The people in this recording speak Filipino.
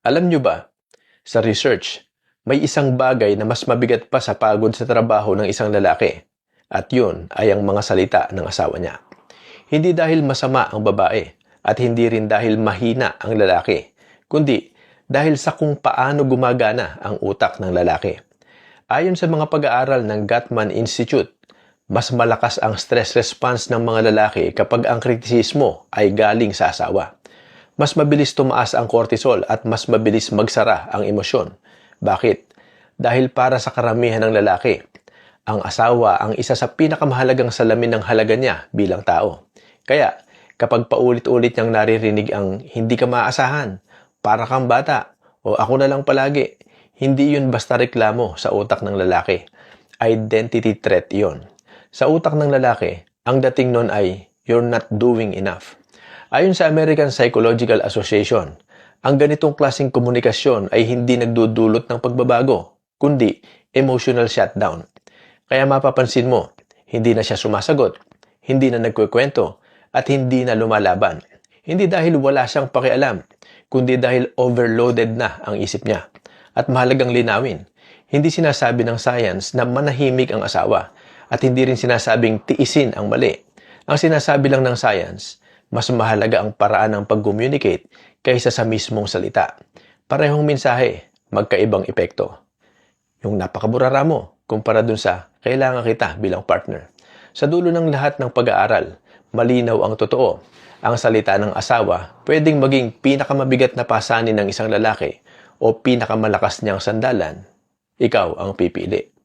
Alam nyo ba, sa research, may isang bagay na mas mabigat pa sa pagod sa trabaho ng isang lalaki. At yun ay ang mga salita ng asawa niya. Hindi dahil masama ang babae at hindi rin dahil mahina ang lalaki, kundi dahil sa kung paano gumagana ang utak ng lalaki. Ayon sa mga pag-aaral ng Gottman Institute, mas malakas ang stress response ng mga lalaki kapag ang kritisismo ay galing sa asawa. Mas mabilis tumaas ang cortisol at mas mabilis magsara ang emosyon. Bakit? Dahil para sa karamihan ng lalaki, ang asawa ang isa sa pinakamahalagang salamin ng halaga niya bilang tao. Kaya, kapag paulit-ulit niyang naririnig ang hindi ka maaasahan, para kang bata, o ako na lang palagi, hindi yun basta reklamo sa utak ng lalaki. Identity threat yun. Sa utak ng lalaki, ang dating nun ay, you're not doing enough. Ayon sa American Psychological Association, ang ganitong klaseng komunikasyon ay hindi nagdudulot ng pagbabago, kundi emotional shutdown. Kaya mapapansin mo, hindi na siya sumasagot, hindi na nagkukwento, at hindi na lumalaban. Hindi dahil wala siyang pakialam, kundi dahil overloaded na ang isip niya. At mahalagang linawin, hindi sinasabi ng science na manahimik ang asawa, at hindi rin sinasabing tiisin ang mali. Ang sinasabi lang ng science, mas mahalaga ang paraan ng pag-communicate kaysa sa mismong salita. Parehong mensahe, magkaibang epekto. Yung napakaburara mo kumpara dun sa kailangan kita bilang partner. Sa dulo ng lahat ng pag-aaral, malinaw ang totoo. Ang salita ng asawa pwedeng maging pinakamabigat na pasanin ng isang lalaki o pinakamalakas niyang sandalan. Ikaw ang pipili.